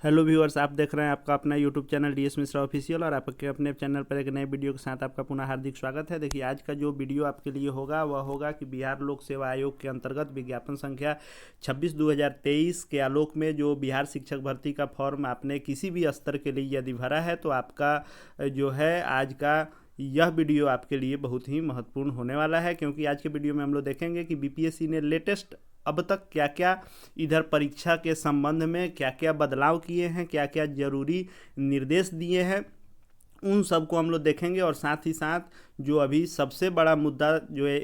Hello viewers, आप देख रहे हैं आपका अपना YouTube channel DS Mishra official और आपके अपने चैनल पर एक नए वीडियो के साथ आपका पुनः हार्दिक स्वागत है। देखिए, आज का जो वीडियो आपके लिए होगा वह होगा कि बिहार लोक सेवा आयोग के अंतर्गत विज्ञापन संख्या 26/2023 के आलोक में जो बिहार शिक्षक भर्ती का फॉर्म आपने किसी भी स्तर के लिए यदि भरा है तो आपका जो है आज का यह वीडियो आपके लिए बहुत ही महत्वपूर्ण होने वाला है, क्योंकि आज के वीडियो में हम लोग देखेंगे कि बीपीएससी ने लेटेस्ट अब तक क्या क्या इधर परीक्षा के संबंध में क्या क्या बदलाव किए हैं, क्या क्या जरूरी निर्देश दिए हैं, उन सब को हम लोग देखेंगे। और साथ ही साथ जो अभी सबसे बड़ा मुद्दा जो है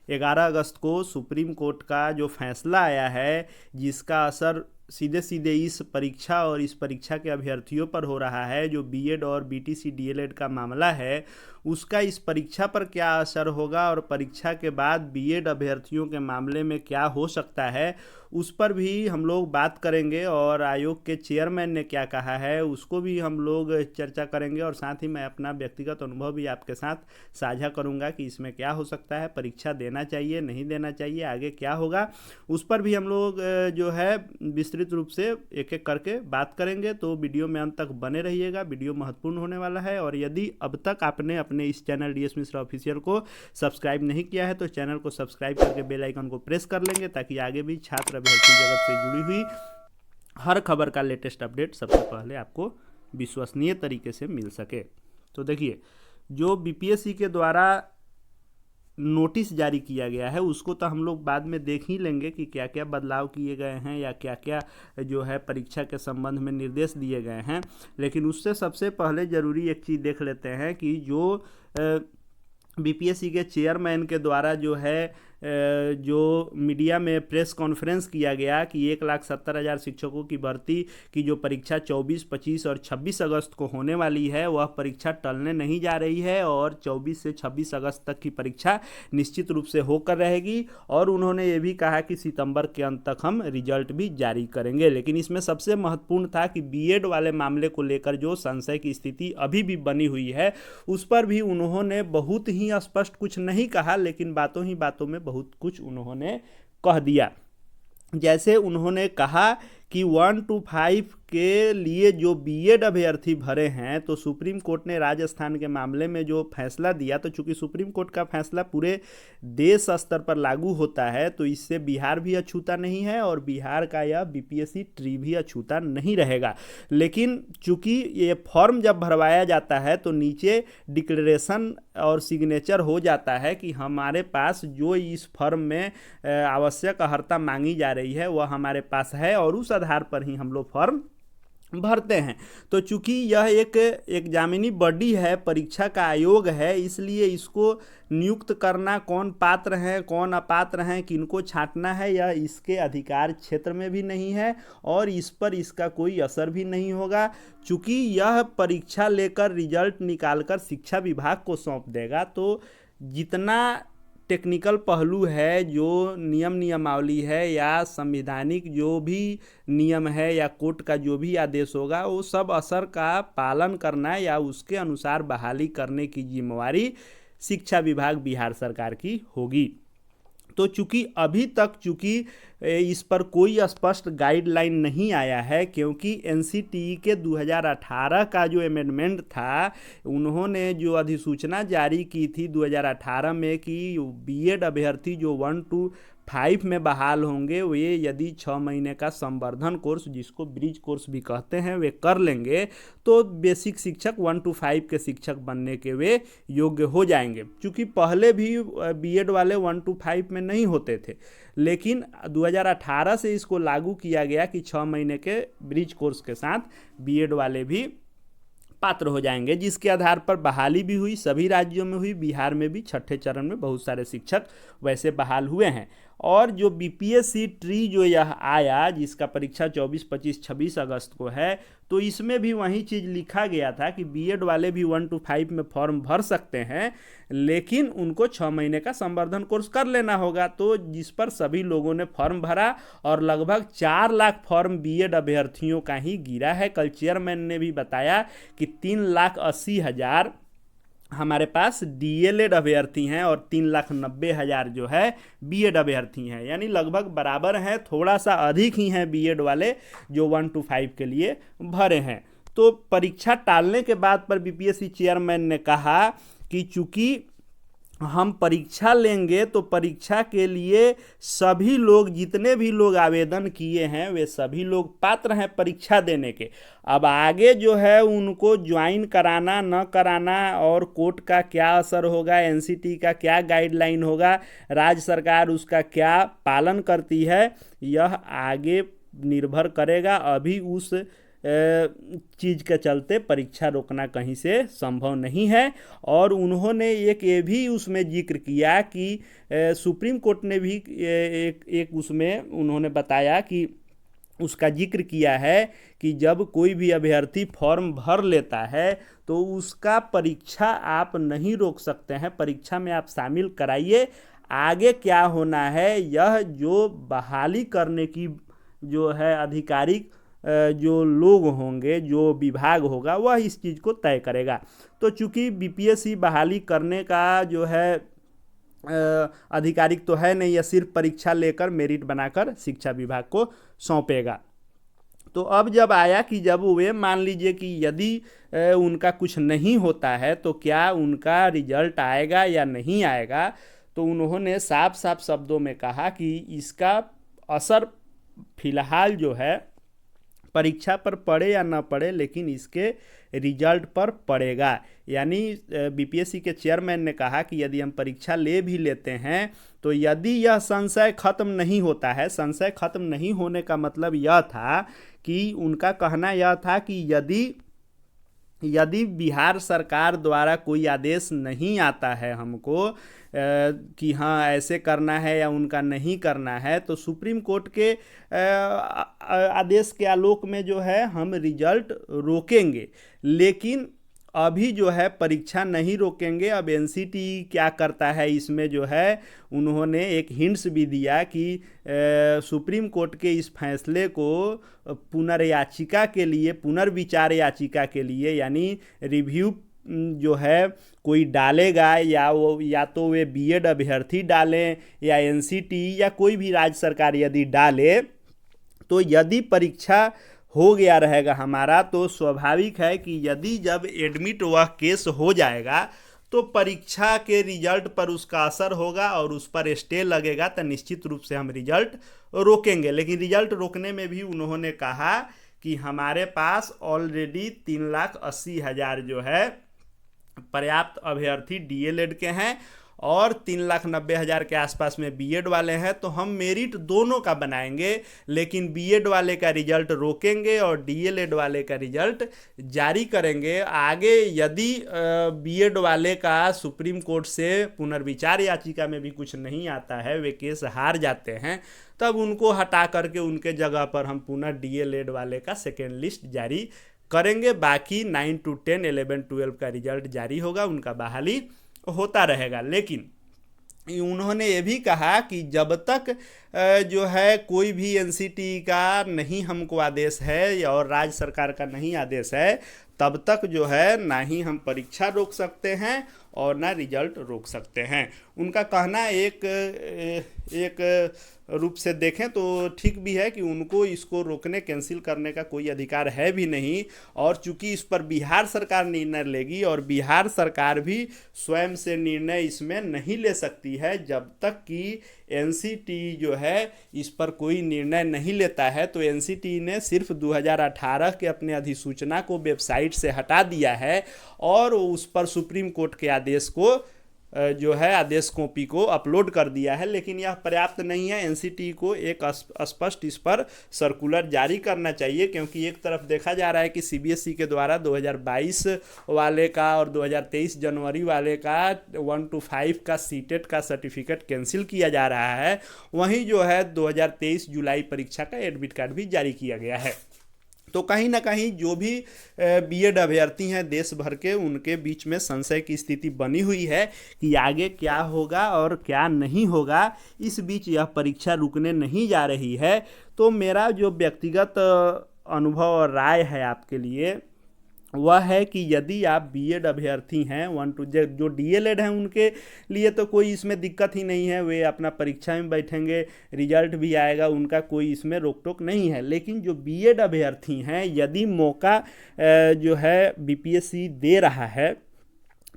11 अगस्त को सुप्रीम कोर्ट का जो फैसला आया है, जिसका असर सीधे सीधे इस परीक्षा और इस परीक्षा के अभ्यर्थियों पर हो रहा है, जो बीएड और बीटीसी डीएलएड का मामला है, उसका इस परीक्षा पर क्या असर होगा और परीक्षा के बाद बीएड अभ्यर्थियों के मामले में क्या हो सकता है, उस पर भी हम लोग बात करेंगे। और आयोग के चेयरमैन ने क्या कहा है उसको भी हम लोग चर्चा करेंगे। और साथ ही मैं अपना व्यक्तिगत अनुभव भी आपके साथ साझा करूंगा कि इसमें क्या हो सकता है, परीक्षा देना चाहिए नहीं देना चाहिए, आगे क्या होगा, उस पर भी हम लोग जो है विस्तृत रूप से एक एक करके बात करेंगे। तो वीडियो में अंत तक बने रहिएगा, वीडियो महत्वपूर्ण होने वाला है। और यदि अब तक आपने अपने इस चैनल डीएस मिश्रा ऑफिशियल को सब्सक्राइब नहीं किया है तो चैनल को सब्सक्राइब करके बेल आइकन को प्रेस कर लेंगे, ताकि आगे भी छात्र अभ्यर्थी जगत से जुड़ी हुई हर खबर का लेटेस्ट अपडेट सबसे पहले आपको विश्वसनीय तरीके से मिल सके। तो देखिए, जो बीपीएससी के द्वारा नोटिस जारी किया गया है उसको तो हम लोग बाद में देख ही लेंगे कि क्या क्या बदलाव किए गए हैं या क्या क्या जो है परीक्षा के संबंध में निर्देश दिए गए हैं। लेकिन उससे सबसे पहले ज़रूरी एक चीज़ देख लेते हैं कि जो बीपीएससी के चेयरमैन के द्वारा जो है जो मीडिया में प्रेस कॉन्फ्रेंस किया गया कि 1,70,000 शिक्षकों की भर्ती की जो परीक्षा 24, 25 और 26 अगस्त को होने वाली है, वह परीक्षा टलने नहीं जा रही है और 24 से 26 अगस्त तक की परीक्षा निश्चित रूप से होकर रहेगी। और उन्होंने ये भी कहा कि सितंबर के अंत तक हम रिजल्ट भी जारी करेंगे। लेकिन इसमें सबसे महत्वपूर्ण था कि बीएड वाले मामले को लेकर जो संशय की स्थिति अभी भी बनी हुई है, उस पर भी उन्होंने बहुत ही स्पष्ट कुछ नहीं कहा, लेकिन बातों ही बातों में बहुत कुछ उन्होंने कह दिया। जैसे उन्होंने कहा कि 1 to 5 के लिए जो बीएड अभ्यर्थी भरे हैं, तो सुप्रीम कोर्ट ने राजस्थान के मामले में जो फैसला दिया, तो चूंकि सुप्रीम कोर्ट का फैसला पूरे देश स्तर पर लागू होता है, तो इससे बिहार भी अछूता नहीं है और बिहार का यह बीपीएससी ट्री भी अछूता नहीं रहेगा। लेकिन चूंकि ये फॉर्म जब भरवाया जाता है तो नीचे डिक्लेरेशन और सिग्नेचर हो जाता है कि हमारे पास जो इस फॉर्म में आवश्यक अर्हता मांगी जा रही है वह हमारे पास है, और उस आधार पर ही हम लोग फॉर्म भरते हैं। तो चूंकि यह एक एग्जामिनी बॉडी है, परीक्षा का आयोग है, इसलिए इसको नियुक्त करना, कौन पात्र हैं कौन अपात्र हैं, किनको छांटना है, यह इसके अधिकार क्षेत्र में भी नहीं है और इस पर इसका कोई असर भी नहीं होगा। चूंकि यह परीक्षा लेकर रिजल्ट निकालकर शिक्षा विभाग को सौंप देगा, तो जितना टेक्निकल पहलू है, जो नियम नियमावली है या संवैधानिक जो भी नियम है या कोर्ट का जो भी आदेश होगा, वो सब असर का पालन करना या उसके अनुसार बहाली करने की जिम्मेवारी शिक्षा विभाग बिहार सरकार की होगी। तो चूंकि अभी तक इस पर कोई स्पष्ट गाइडलाइन नहीं आया है, क्योंकि एनसीटीई के 2018 का जो अमेंडमेंट था, उन्होंने जो अधिसूचना जारी की थी 2018 में कि बीएड अभ्यर्थी जो 1 to 5 में बहाल होंगे, वे यदि 6 महीने का संवर्धन कोर्स, जिसको ब्रिज कोर्स भी कहते हैं, वे कर लेंगे तो बेसिक शिक्षक 1 to 5 के शिक्षक बनने के वे योग्य हो जाएंगे। क्योंकि पहले भी बीएड वाले 1 to 5 में नहीं होते थे, लेकिन 2018 से इसको लागू किया गया कि 6 महीने के ब्रिज कोर्स के साथ बीएड वाले भी पात्र हो जाएंगे, जिसके आधार पर बहाली भी हुई, सभी राज्यों में हुई, बिहार में भी छठे चरण में बहुत सारे शिक्षक वैसे बहाल हुए हैं। और जो बीपीएससी ट्री जो यह आया, जिसका परीक्षा 24, 25, 26 अगस्त को है, तो इसमें भी वही चीज़ लिखा गया था कि बीएड वाले भी 1 to 5 में फॉर्म भर सकते हैं, लेकिन उनको 6 महीने का संवर्धन कोर्स कर लेना होगा। तो जिस पर सभी लोगों ने फॉर्म भरा और लगभग 4 लाख फॉर्म बीएड अभ्यर्थियों का ही गिरा है। कल चेयरमैन ने भी बताया कि 3,80,000 हमारे पास डीएलएड अभ्यर्थी हैं और 3,90,000 जो है बीएड अभ्यर्थी हैं, यानी लगभग बराबर हैं, थोड़ा सा अधिक ही हैं बीएड वाले जो 1 to 5 के लिए भरे हैं। तो परीक्षा टालने के बाद पर बीपीएससी चेयरमैन ने कहा कि चूंकि हम परीक्षा लेंगे तो परीक्षा के लिए सभी लोग, जितने भी लोग आवेदन किए हैं वे सभी लोग पात्र हैं परीक्षा देने के। अब आगे जो है उनको ज्वाइन कराना न कराना और कोर्ट का क्या असर होगा, एनसीटी का क्या गाइडलाइन होगा, राज्य सरकार उसका क्या पालन करती है, यह आगे निर्भर करेगा। अभी उस चीज़ के चलते परीक्षा रोकना कहीं से संभव नहीं है। और उन्होंने ये भी उसमें जिक्र किया कि सुप्रीम कोर्ट ने भी एक उसमें उन्होंने बताया कि उसका जिक्र किया है कि जब कोई भी अभ्यर्थी फॉर्म भर लेता है तो उसका परीक्षा आप नहीं रोक सकते हैं, परीक्षा में आप शामिल कराइए। आगे क्या होना है यह जो बहाली करने की जो है आधिकारिक जो लोग होंगे, जो विभाग होगा, वह इस चीज़ को तय करेगा। तो चूंकि बीपीएससी बहाली करने का जो है आधिकारिक तो है नहीं, या सिर्फ परीक्षा लेकर मेरिट बनाकर शिक्षा विभाग को सौंपेगा। तो अब जब आया कि जब वे मान लीजिए कि यदि उनका कुछ नहीं होता है तो क्या उनका रिजल्ट आएगा या नहीं आएगा, तो उन्होंने साफ साफ शब्दों में कहा कि इसका असर फिलहाल जो है परीक्षा पर पड़े या ना पड़े, लेकिन इसके रिजल्ट पर पड़ेगा। यानी बीपीएससी के चेयरमैन ने कहा कि यदि हम परीक्षा ले भी लेते हैं तो यदि यह संशय खत्म नहीं होता है, संशय खत्म नहीं होने का मतलब यह था कि उनका कहना यह था कि यदि बिहार सरकार द्वारा कोई आदेश नहीं आता है हमको कि हाँ ऐसे करना है या उनका नहीं करना है, तो सुप्रीम कोर्ट के आदेश के आलोक में जो है हम रिजल्ट रोकेंगे। लेकिन अभी जो है परीक्षा नहीं रोकेंगे। अब एनसीटी क्या करता है इसमें जो है उन्होंने एक हिंट्स भी दिया कि सुप्रीम कोर्ट के इस फैसले को पुनर्याचिका के लिए, पुनर्विचार याचिका के लिए, यानी रिव्यू जो है कोई डालेगा, या तो वे बीएड अभ्यर्थी डालें या एनसीटी या कोई भी राज्य सरकार यदि डाले, तो यदि परीक्षा हो गया रहेगा हमारा, तो स्वाभाविक है कि यदि जब एडमिट वह केस हो जाएगा तो परीक्षा के रिजल्ट पर उसका असर होगा और उस पर स्टे लगेगा, तो निश्चित रूप से हम रिजल्ट रोकेंगे। लेकिन रिजल्ट रोकने में भी उन्होंने कहा कि हमारे पास ऑलरेडी 3,80,000 जो है पर्याप्त अभ्यर्थी डीएलएड के हैं और 3,90,000 के आसपास में बीएड वाले हैं, तो हम मेरिट दोनों का बनाएंगे, लेकिन बीएड वाले का रिजल्ट रोकेंगे और डीएलएड वाले का रिजल्ट जारी करेंगे। आगे यदि बीएड वाले का सुप्रीम कोर्ट से पुनर्विचार याचिका में भी कुछ नहीं आता है, वे केस हार जाते हैं, तब उनको हटा करके उनके जगह पर हम पुनः डीएलएड वाले का सेकेंड लिस्ट जारी करेंगे। बाकी 9 to 10, 11, 12 का रिजल्ट जारी होगा, उनका बहाली होता रहेगा। लेकिन उन्होंने ये भी कहा कि जब तक जो है कोई भी एनसीटी का नहीं हमको आदेश है और राज्य सरकार का नहीं आदेश है, तब तक जो है ना ही हम परीक्षा रोक सकते हैं और ना रिजल्ट रोक सकते हैं। उनका कहना एक रूप से देखें तो ठीक भी है कि उनको इसको रोकने, कैंसिल करने का कोई अधिकार है भी नहीं, और चूंकि इस पर बिहार सरकार निर्णय लेगी और बिहार सरकार भी स्वयं से निर्णय इसमें नहीं ले सकती है जब तक कि एनसीटी जो है इस पर कोई निर्णय नहीं लेता है। तो एनसीटी ने सिर्फ 2018 के अपने अधिसूचना को वेबसाइट से हटा दिया है और उस पर सुप्रीम कोर्ट के आदेश को जो है आदेश कॉपी को अपलोड कर दिया है, लेकिन यह पर्याप्त नहीं है। एनसीटी को एक स्पष्ट इस पर सर्कुलर जारी करना चाहिए, क्योंकि एक तरफ देखा जा रहा है कि सीबीएसई के द्वारा 2022 वाले का और 2023 जनवरी वाले का 1 to 5 का सीटेट का सर्टिफिकेट कैंसिल किया जा रहा है, वहीं जो है 2023 जुलाई परीक्षा का एडमिट कार्ड भी जारी किया गया है। तो कहीं ना कहीं जो भी बीएड अभ्यर्थी हैं देश भर के, उनके बीच में संशय की स्थिति बनी हुई है कि आगे क्या होगा और क्या नहीं होगा। इस बीच यह परीक्षा रुकने नहीं जा रही है। तो मेरा जो व्यक्तिगत अनुभव और राय है आपके लिए वह है कि यदि आप बीएड अभ्यर्थी हैं 1-2 जो डीएलएड हैं उनके लिए तो कोई इसमें दिक्कत ही नहीं है, वे अपना परीक्षा में बैठेंगे, रिजल्ट भी आएगा, उनका कोई इसमें रोक टोक नहीं है। लेकिन जो बीएड अभ्यर्थी हैं, यदि मौका जो है बीपीएससी दे रहा है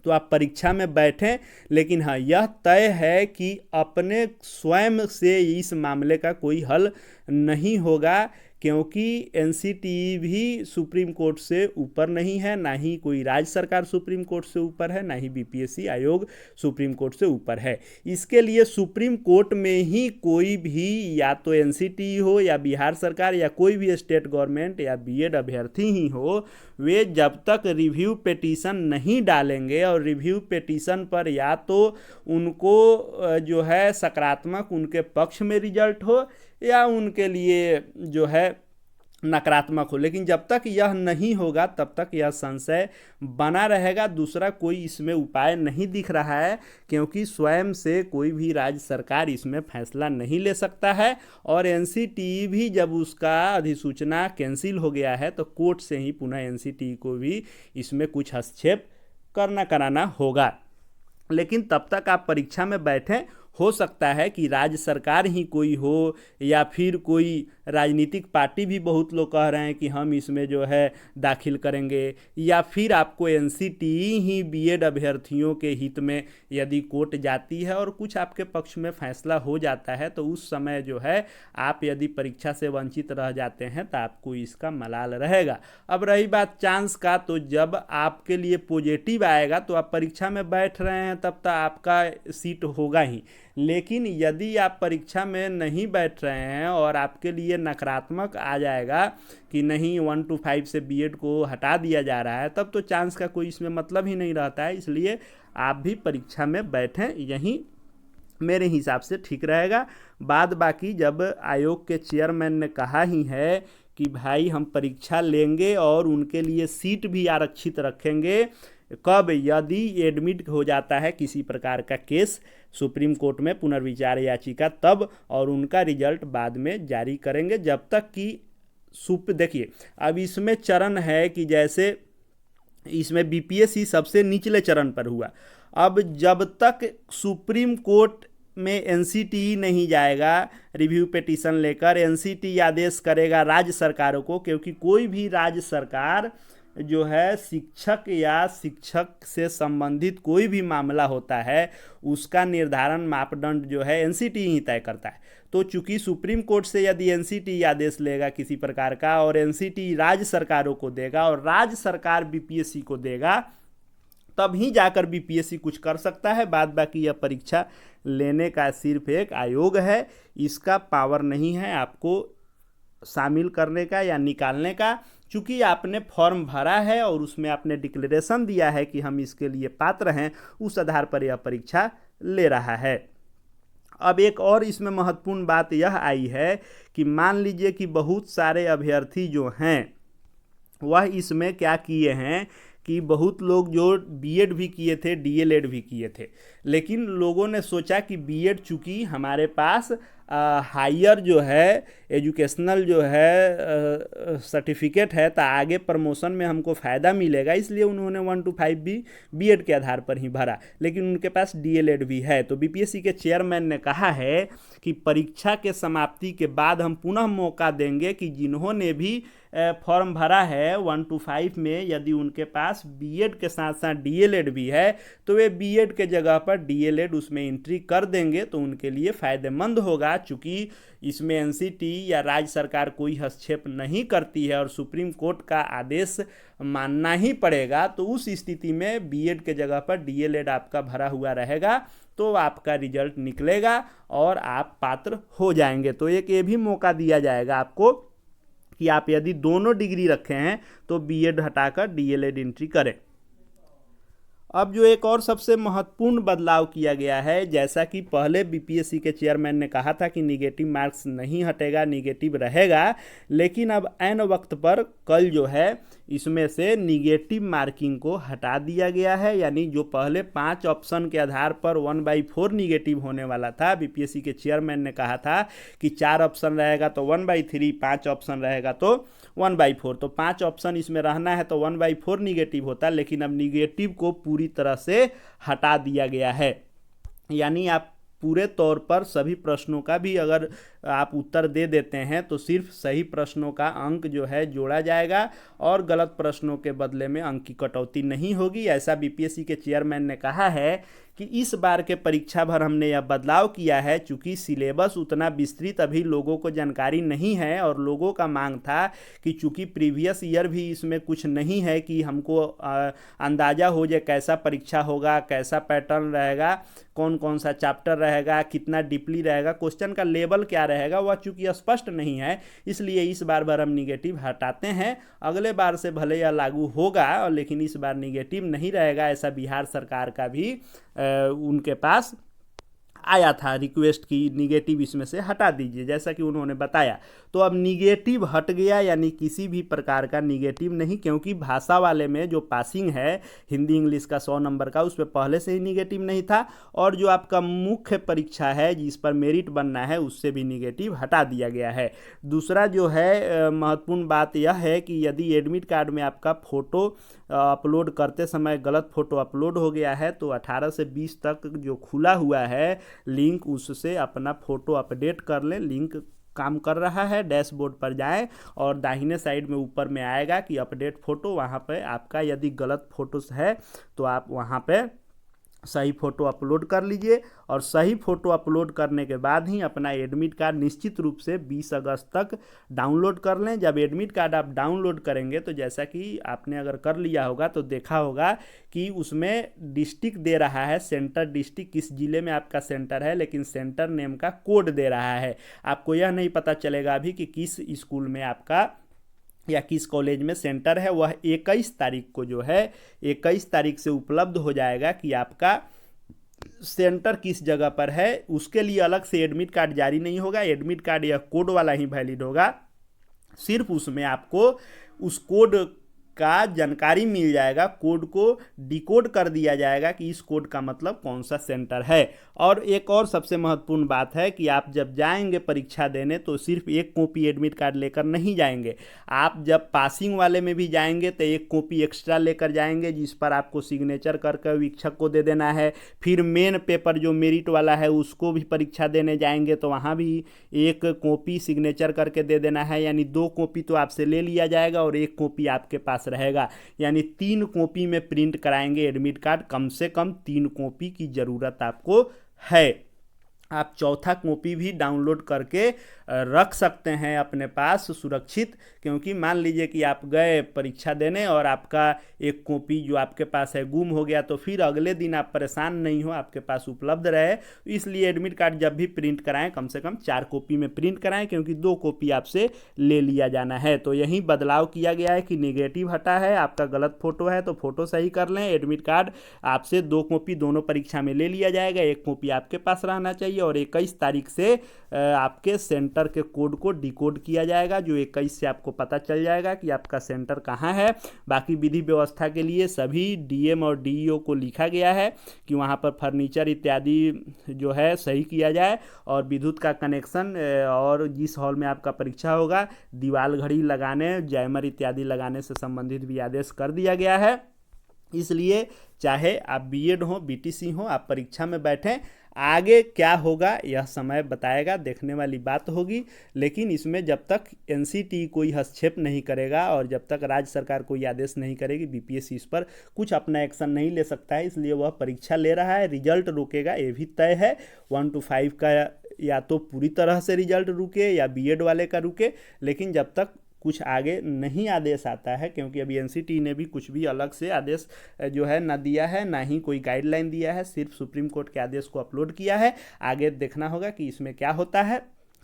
तो आप परीक्षा में बैठें, लेकिन हाँ यह तय है कि अपने स्वयं से इस मामले का कोई हल नहीं होगा, क्योंकि एनसीटीई भी सुप्रीम कोर्ट से ऊपर नहीं है, ना ही कोई राज्य सरकार सुप्रीम कोर्ट से ऊपर है, ना ही बीपीएससी आयोग सुप्रीम कोर्ट से ऊपर है। इसके लिए सुप्रीम कोर्ट में ही कोई भी, या तो एनसीटीई हो या बिहार सरकार या कोई भी स्टेट गवर्नमेंट या बीएड अभ्यर्थी ही हो, वे जब तक रिव्यू पिटीशन नहीं डालेंगे और रिव्यू पिटीशन पर या तो उनको जो है सकारात्मक उनके पक्ष में रिजल्ट हो या उनके लिए जो है नकारात्मक हो, लेकिन जब तक यह नहीं होगा तब तक यह संशय बना रहेगा। दूसरा कोई इसमें उपाय नहीं दिख रहा है, क्योंकि स्वयं से कोई भी राज्य सरकार इसमें फैसला नहीं ले सकता है, और एनसीटीई भी जब उसका अधिसूचना कैंसिल हो गया है तो कोर्ट से ही पुनः एनसीटीई को भी इसमें कुछ हस्तक्षेप कराना होगा। लेकिन तब तक आप परीक्षा में बैठें, हो सकता है कि राज्य सरकार ही कोई हो या फिर कोई राजनीतिक पार्टी भी, बहुत लोग कह रहे हैं कि हम इसमें जो है दाखिल करेंगे, या फिर आपको एनसीटीई ही बीएड अभ्यर्थियों के हित में यदि कोर्ट जाती है और कुछ आपके पक्ष में फैसला हो जाता है तो उस समय जो है आप यदि परीक्षा से वंचित रह जाते हैं तो आपको इसका मलाल रहेगा। अब रही बात चांस का, तो जब आपके लिए पॉजिटिव आएगा तो आप परीक्षा में बैठ रहे हैं तब तक आपका सीट होगा ही, लेकिन यदि आप परीक्षा में नहीं बैठ रहे हैं और आपके लिए नकारात्मक आ जाएगा कि नहीं 1 to 5 से बीएड को हटा दिया जा रहा है, तब तो चांस का कोई इसमें मतलब ही नहीं रहता है। इसलिए आप भी परीक्षा में बैठें, यही मेरे हिसाब से ठीक रहेगा। बाद बाकी जब आयोग के चेयरमैन ने कहा ही है कि भाई हम परीक्षा लेंगे और उनके लिए सीट भी आरक्षित रखेंगे, कब, यदि एडमिट हो जाता है किसी प्रकार का केस सुप्रीम कोर्ट में पुनर्विचार याचिका तब, और उनका रिजल्ट बाद में जारी करेंगे। जब तक कि देखिए अब इसमें चरण है कि जैसे इसमें बीपीएससी सबसे निचले चरण पर हुआ, अब जब तक सुप्रीम कोर्ट में एनसीटीई नहीं जाएगा रिव्यू पिटीशन लेकर, एनसीटीई आदेश करेगा राज्य सरकारों को, क्योंकि कोई भी राज्य सरकार जो है शिक्षक या शिक्षक से संबंधित कोई भी मामला होता है उसका निर्धारण मापदंड जो है एनसीटीई ही तय करता है। तो चूंकि सुप्रीम कोर्ट से यदि एनसीटीई आदेश लेगा किसी प्रकार का और एनसीटीई राज्य सरकारों को देगा और राज्य सरकार बीपीएससी को देगा, तब ही जाकर बीपीएससी कुछ कर सकता है। बाद बाकी यह परीक्षा लेने का सिर्फ एक आयोग है, इसका पावर नहीं है आपको शामिल करने का या निकालने का। चूँकि आपने फॉर्म भरा है और उसमें आपने डिक्लेरेशन दिया है कि हम इसके लिए पात्र हैं, उस आधार पर यह परीक्षा ले रहा है। अब एक और इसमें महत्वपूर्ण बात यह आई है कि मान लीजिए कि बहुत सारे अभ्यर्थी जो हैं वह इसमें क्या किए हैं कि बहुत लोग जो बीएड भी किए थे, डीएलएड भी किए थे, लेकिन लोगों ने सोचा कि बीएड चूँकि हमारे पास हायर जो है एजुकेशनल जो है सर्टिफिकेट है तो आगे प्रमोशन में हमको फ़ायदा मिलेगा, इसलिए उन्होंने 1 to 5 भी बीएड के आधार पर ही भरा, लेकिन उनके पास डीएलएड भी है। तो बीपीएससी के चेयरमैन ने कहा है कि परीक्षा के समाप्ति के बाद हम पुनः मौका देंगे कि जिन्होंने भी फॉर्म भरा है 1 to 5 में, यदि उनके पास बीएड के साथ साथ डीएलएड भी है तो वे बीएड के जगह पर डीएलएड उसमें एंट्री कर देंगे, तो उनके लिए फ़ायदेमंद होगा। चूँकि इसमें एनसीटीई या राज्य सरकार कोई हस्तक्षेप नहीं करती है और सुप्रीम कोर्ट का आदेश मानना ही पड़ेगा, तो उस स्थिति में बीएड के जगह पर डीएलएड आपका भरा हुआ रहेगा तो आपका रिजल्ट निकलेगा और आप पात्र हो जाएंगे। तो एक ये भी मौका दिया जाएगा आपको कि आप यदि दोनों डिग्री रखे हैं तो बीएड हटाकर डीएलएड एंट्री करें। अब जो एक और सबसे महत्वपूर्ण बदलाव किया गया है, जैसा कि पहले बीपीएससी के चेयरमैन ने कहा था कि निगेटिव मार्क्स नहीं हटेगा, निगेटिव रहेगा, लेकिन अब ऐन वक्त पर कल जो है इसमें से निगेटिव मार्किंग को हटा दिया गया है। यानी जो पहले 5 ऑप्शन के आधार पर 1/4 निगेटिव होने वाला था, बीपीएससी के चेयरमैन ने कहा था कि 4 ऑप्शन रहेगा तो 1/3, 5 ऑप्शन रहेगा तो 1/4, तो 5 ऑप्शन इसमें रहना है तो 1/4 निगेटिव होता है, लेकिन अब निगेटिव को पूरी तरह से हटा दिया गया है। यानी आप पूरे तौर पर सभी प्रश्नों का भी अगर आप उत्तर दे देते हैं तो सिर्फ सही प्रश्नों का अंक जो है जोड़ा जाएगा और गलत प्रश्नों के बदले में अंक की कटौती नहीं होगी। ऐसा बीपीएससी के चेयरमैन ने कहा है कि इस बार के परीक्षा भर हमने यह बदलाव किया है चूँकि सिलेबस उतना विस्तृत अभी लोगों को जानकारी नहीं है और लोगों का मांग था कि चूँकि प्रीवियस ईयर भी इसमें कुछ नहीं है कि हमको अंदाज़ा हो जाए कैसा परीक्षा होगा, कैसा पैटर्न रहेगा, कौन कौन सा चैप्टर रहेगा, कितना डीपली रहेगा, क्वेश्चन का लेवल क्या रहेगा, वह चूँकि स्पष्ट नहीं है, इसलिए इस बार भर हम निगेटिव हटाते हैं। अगले बार से भले यह लागू होगा लेकिन इस बार निगेटिव नहीं रहेगा। ऐसा बिहार सरकार का भी उनके पास आया था रिक्वेस्ट की निगेटिव इसमें से हटा दीजिए, जैसा कि उन्होंने बताया। तो अब निगेटिव हट गया, यानी किसी भी प्रकार का निगेटिव नहीं, क्योंकि भाषा वाले में जो पासिंग है हिंदी इंग्लिश का 100 नंबर का, उस पर पहले से ही निगेटिव नहीं था, और जो आपका मुख्य परीक्षा है जिस पर मेरिट बनना है उससे भी निगेटिव हटा दिया गया है। दूसरा जो है महत्वपूर्ण बात यह है कि यदि एडमिट कार्ड में आपका फ़ोटो अपलोड करते समय गलत फ़ोटो अपलोड हो गया है तो 18 से 20 तक जो खुला हुआ है लिंक, उससे अपना फ़ोटो अपडेट कर लें। लिंक काम कर रहा है, डैशबोर्ड पर जाएं और दाहिने साइड में ऊपर में आएगा कि अपडेट फ़ोटो, वहाँ पे आपका यदि गलत फ़ोटोस है तो आप वहाँ पे सही फ़ोटो अपलोड कर लीजिए और सही फ़ोटो अपलोड करने के बाद ही अपना एडमिट कार्ड निश्चित रूप से 20 अगस्त तक डाउनलोड कर लें। जब एडमिट कार्ड आप डाउनलोड करेंगे तो जैसा कि आपने अगर कर लिया होगा तो देखा होगा कि उसमें डिस्ट्रिक्ट दे रहा है, सेंटर डिस्ट्रिक्ट किस ज़िले में आपका सेंटर है, लेकिन सेंटर नेम का कोड दे रहा है। आपको यह नहीं पता चलेगा अभी कि किस स्कूल में आपका या किस कॉलेज में सेंटर है। वह 21 तारीख को जो है 21 तारीख से उपलब्ध हो जाएगा कि आपका सेंटर किस जगह पर है। उसके लिए अलग से एडमिट कार्ड जारी नहीं होगा, एडमिट कार्ड या कोड वाला ही वैलिड होगा। सिर्फ उसमें आपको उस कोड का जानकारी मिल जाएगा, कोड को डिकोड कर दिया जाएगा कि इस कोड का मतलब कौन सा सेंटर है। और एक और सबसे महत्वपूर्ण बात है कि आप जब जाएंगे परीक्षा देने तो सिर्फ एक कॉपी एडमिट कार्ड लेकर नहीं जाएंगे। आप जब पासिंग वाले में भी जाएंगे तो एक कॉपी एक्स्ट्रा लेकर जाएंगे जिस पर आपको सिग्नेचर करके वीक्षक को दे देना है। फिर मेन पेपर जो मेरिट वाला है उसको भी परीक्षा देने जाएंगे तो वहाँ भी एक कॉपी सिग्नेचर करके दे देना है, यानी 2 कॉपी तो आपसे ले लिया जाएगा और एक कॉपी आपके पास रहेगा, यानी 3 कॉपी में प्रिंट कराएंगे एडमिट कार्ड। कम से कम 3 कॉपी की ज़रूरत आपको है। आप चौथा कॉपी भी डाउनलोड करके रख सकते हैं अपने पास सुरक्षित, क्योंकि मान लीजिए कि आप गए परीक्षा देने और आपका एक कॉपी जो आपके पास है गुम हो गया तो फिर अगले दिन आप परेशान नहीं हो, आपके पास उपलब्ध रहे। इसलिए एडमिट कार्ड जब भी प्रिंट कराएं कम से कम 4 कॉपी में प्रिंट कराएं, क्योंकि 2 कॉपी आपसे ले लिया जाना है। तो यही बदलाव किया गया है कि निगेटिव हटा है, आपका गलत फ़ोटो है तो फ़ोटो सही कर लें। एडमिट कार्ड आपसे 2 कॉपी दोनों परीक्षा में ले लिया जाएगा, एक कॉपी आपके पास रहना चाहिए और 21 तारीख से आपके सेंटर के कोड को डिकोड किया जाएगा, जो 21 से आपको पता चल जाएगा कि आपका सेंटर कहाँ है। बाकी विधि व्यवस्था के लिए सभी डीएम और डीईओ को लिखा गया है कि वहाँ पर फर्नीचर इत्यादि जो है सही किया जाए और विद्युत का कनेक्शन और जिस हॉल में आपका परीक्षा होगा दीवार घड़ी लगाने, जैमर इत्यादि लगाने से संबंधित भी आदेश कर दिया गया है। इसलिए चाहे आप बीएड हो, बीटीसी हो, आप परीक्षा में बैठें। आगे क्या होगा यह समय बताएगा, देखने वाली बात होगी। लेकिन इसमें जब तक एनसीटी कोई हस्तक्षेप नहीं करेगा और जब तक राज्य सरकार कोई आदेश नहीं करेगी, बीपीएससी इस पर कुछ अपना एक्शन नहीं ले सकता है। इसलिए वह परीक्षा ले रहा है, रिजल्ट रुकेगा ये भी तय है। 1 to 5 का या तो पूरी तरह से रिजल्ट रुके या बीएड वाले का रुके, लेकिन जब तक कुछ आगे नहीं आदेश आता है, क्योंकि अभी एनसीटी ने भी कुछ भी अलग से आदेश जो है ना दिया है, ना ही कोई गाइडलाइन दिया है, सिर्फ सुप्रीम कोर्ट के आदेश को अपलोड किया है। आगे देखना होगा कि इसमें क्या होता है।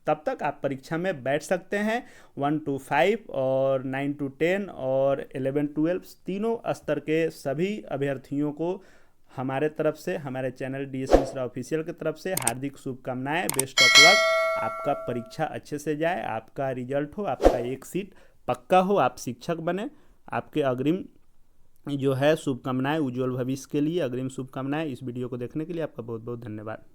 तब तक आप परीक्षा में बैठ सकते हैं। 1 to 5 और 9 to 10 और 11 12 तीनों स्तर के सभी अभ्यर्थियों को हमारे तरफ से, हमारे चैनल DS मिश्रा ऑफिशियल की तरफ से हार्दिक शुभकामनाएं। बेस्ट ऑफ लक, आपका परीक्षा अच्छे से जाए, आपका रिजल्ट हो, आपका एक सीट पक्का हो, आप शिक्षक बने। आपके अग्रिम जो है शुभकामनाएं, उज्जवल भविष्य के लिए अग्रिम शुभकामनाएं। इस वीडियो को देखने के लिए आपका बहुत बहुत धन्यवाद।